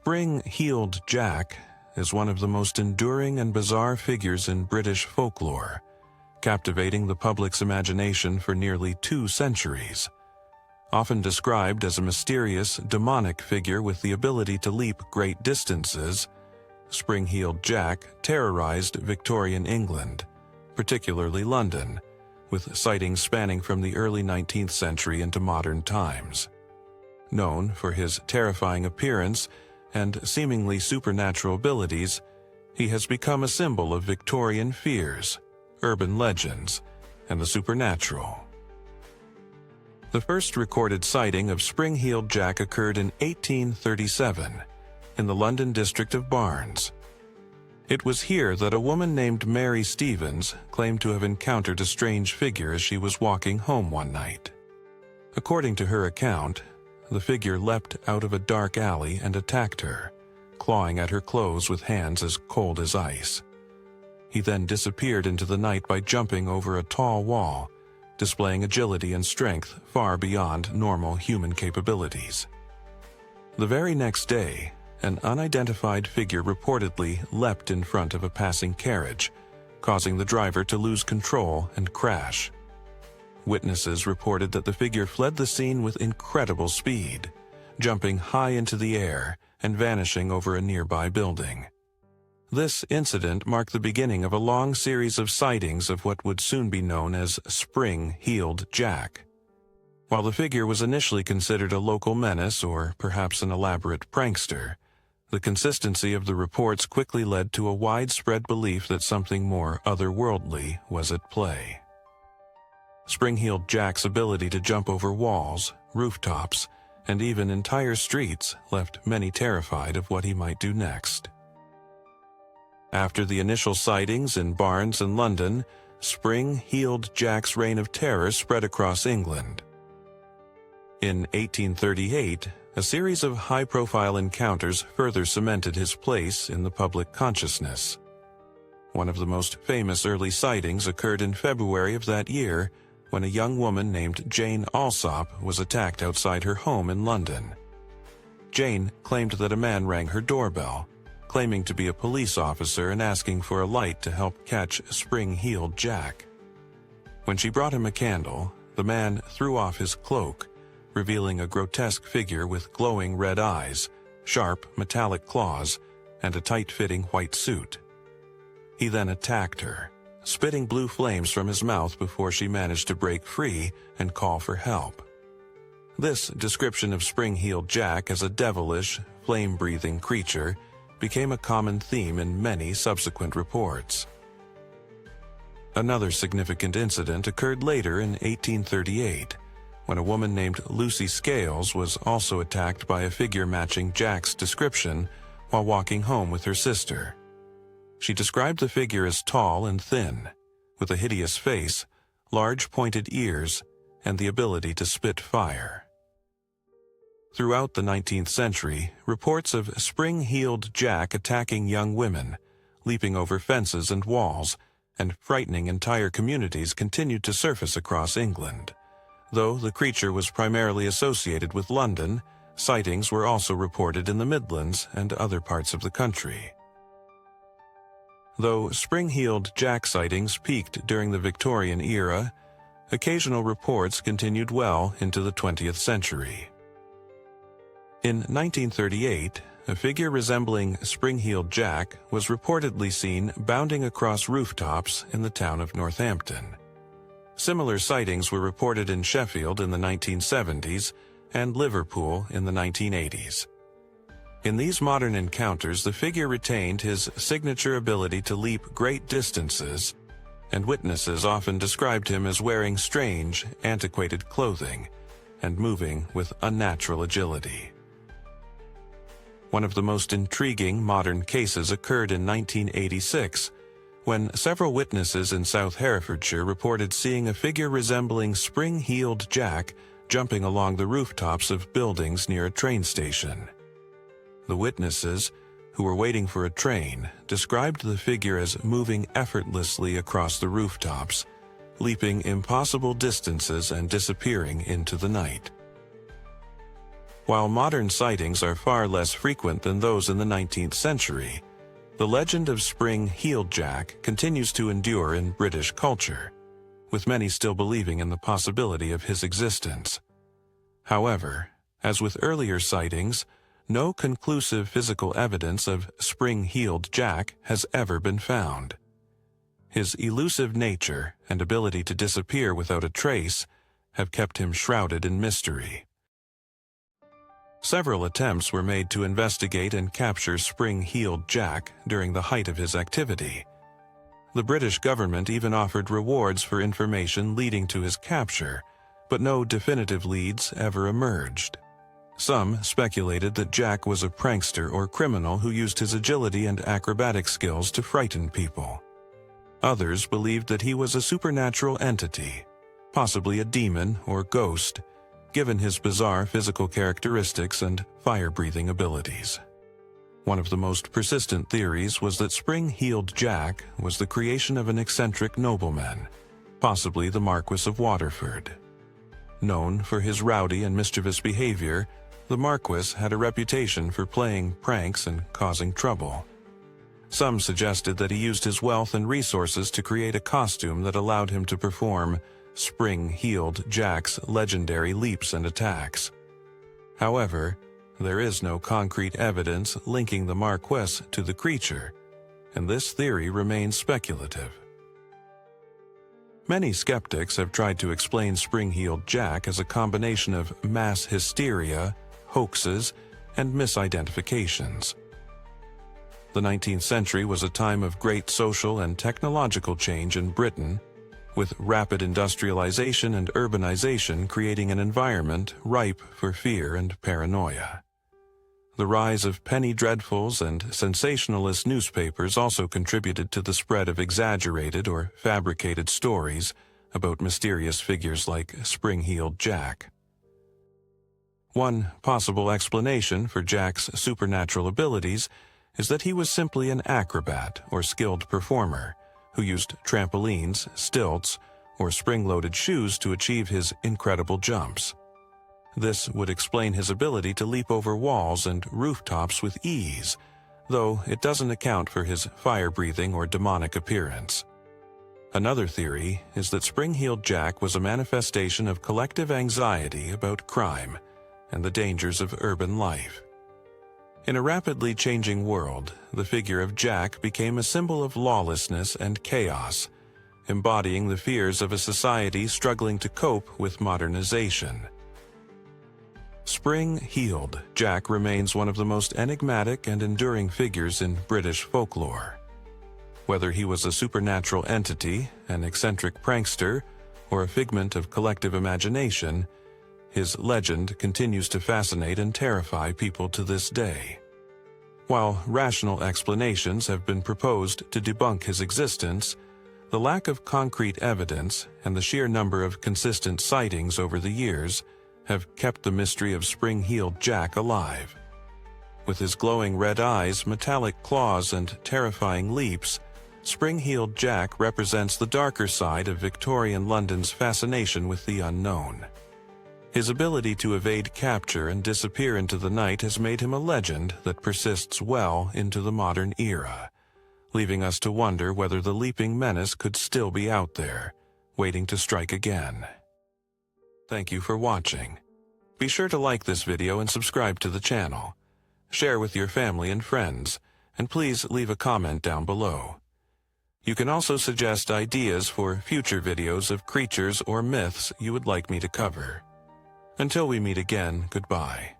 spring-heeled Jack is one of the most enduring and bizarre figures in British folklore, captivating the public's imagination for nearly 2 centuries. Often described as a mysterious, demonic figure with the ability to leap great distances, spring-heeled Jack terrorized Victorian England, particularly London, with sightings spanning from the early 19th century into modern times. Known for his terrifying appearance and seemingly supernatural abilities, he has become a symbol of Victorian fears, urban legends, and the supernatural. The first recorded sighting of spring-heeled Jack occurred in 1837 in the London district of Barnes. It was here that a woman named Mary Stevens claimed to have encountered a strange figure as she was walking home one night. According to her account, the figure leapt out of a dark alley and attacked her, clawing at her clothes with hands as cold as ice. He then disappeared into the night by jumping over a tall wall, displaying agility and strength far beyond normal human capabilities. The very next day, an unidentified figure reportedly leapt in front of a passing carriage, causing the driver to lose control and crash. Witnesses reported that the figure fled the scene with incredible speed, jumping high into the air and vanishing over a nearby building. This incident marked the beginning of a long series of sightings of what would soon be known as spring-heeled Jack. While the figure was initially considered a local menace or perhaps an elaborate prankster, the consistency of the reports quickly led to a widespread belief that something more otherworldly was at play. Spring-heeled Jack's ability to jump over walls, rooftops, and even entire streets left many terrified of what he might do next. After the initial sightings in Barnes and London, spring-heeled Jack's reign of terror spread across England. In 1838, a series of high-profile encounters further cemented his place in the public consciousness. One of the most famous early sightings occurred in February of that year, when a young woman named Jane Alsop was attacked outside her home in London. Jane claimed that a man rang her doorbell, claiming to be a police officer and asking for a light to help catch spring-heeled Jack. When she brought him a candle, the man threw off his cloak, revealing a grotesque figure with glowing red eyes, sharp metallic claws, and a tight-fitting white suit. He then attacked her, spitting blue flames from his mouth before she managed to break free and call for help. This description of spring-heeled Jack as a devilish, flame-breathing creature became a common theme in many subsequent reports. Another significant incident occurred later in 1838, when a woman named Lucy Scales was also attacked by a figure matching Jack's description while walking home with her sister. She described the figure as tall and thin, with a hideous face, large pointed ears, and the ability to spit fire. Throughout the 19th century, reports of spring-heeled Jack attacking young women, leaping over fences and walls, and frightening entire communities continued to surface across England. Though the creature was primarily associated with London, sightings were also reported in the Midlands and other parts of the country. Though spring-heeled Jack sightings peaked during the Victorian era, occasional reports continued well into the 20th century. In 1938, a figure resembling spring-heeled Jack was reportedly seen bounding across rooftops in the town of Northampton. Similar sightings were reported in Sheffield in the 1970s and Liverpool in the 1980s. In these modern encounters, the figure retained his signature ability to leap great distances, and witnesses often described him as wearing strange, antiquated clothing and moving with unnatural agility. One of the most intriguing modern cases occurred in 1986, when several witnesses in South Herefordshire reported seeing a figure resembling spring-heeled Jack jumping along the rooftops of buildings near a train station. The witnesses, who were waiting for a train, described the figure as moving effortlessly across the rooftops, leaping impossible distances and disappearing into the night. While modern sightings are far less frequent than those in the 19th century, the legend of Spring-Heeled Jack continues to endure in British culture, with many still believing in the possibility of his existence. However, as with earlier sightings, no conclusive physical evidence of Spring-Heeled Jack has ever been found. His elusive nature and ability to disappear without a trace have kept him shrouded in mystery. Several attempts were made to investigate and capture Spring-Heeled Jack during the height of his activity. The British government even offered rewards for information leading to his capture, but no definitive leads ever emerged. Some speculated that Jack was a prankster or criminal who used his agility and acrobatic skills to frighten people. Others believed that he was a supernatural entity, possibly a demon or ghost, given his bizarre physical characteristics and fire-breathing abilities. One of the most persistent theories was that Spring-Heeled Jack was the creation of an eccentric nobleman, possibly the Marquis of Waterford. Known for his rowdy and mischievous behavior, the Marquis had a reputation for playing pranks and causing trouble. Some suggested that he used his wealth and resources to create a costume that allowed him to perform Spring-Heeled Jack's legendary leaps and attacks. However, there is no concrete evidence linking the Marquis to the creature, and this theory remains speculative. Many skeptics have tried to explain Spring-Heeled Jack as a combination of mass hysteria, hoaxes, and misidentifications. The 19th century was a time of great social and technological change in Britain, with rapid industrialization and urbanization creating an environment ripe for fear and paranoia. The rise of penny dreadfuls and sensationalist newspapers also contributed to the spread of exaggerated or fabricated stories about mysterious figures like Spring-Heeled Jack. One possible explanation for Jack's supernatural abilities is that he was simply an acrobat or skilled performer who used trampolines, stilts, or spring-loaded shoes to achieve his incredible jumps. This would explain his ability to leap over walls and rooftops with ease, though it doesn't account for his fire-breathing or demonic appearance. Another theory is that Spring-Heeled Jack was a manifestation of collective anxiety about crime and the dangers of urban life. In a rapidly changing world, the figure of Jack became a symbol of lawlessness and chaos, embodying the fears of a society struggling to cope with modernization. Spring-Heeled Jack remains one of the most enigmatic and enduring figures in British folklore. Whether he was a supernatural entity, an eccentric prankster, or a figment of collective imagination, his legend continues to fascinate and terrify people to this day. While rational explanations have been proposed to debunk his existence, the lack of concrete evidence and the sheer number of consistent sightings over the years have kept the mystery of Spring-Heeled Jack alive. With his glowing red eyes, metallic claws, and terrifying leaps, Spring-Heeled Jack represents the darker side of Victorian London's fascination with the unknown. His ability to evade capture and disappear into the night has made him a legend that persists well into the modern era, leaving us to wonder whether the leaping menace could still be out there, waiting to strike again. Thank you for watching. Be sure to like this video and subscribe to the channel. Share with your family and friends, and please leave a comment down below. You can also suggest ideas for future videos of creatures or myths you would like me to cover. Until we meet again, goodbye.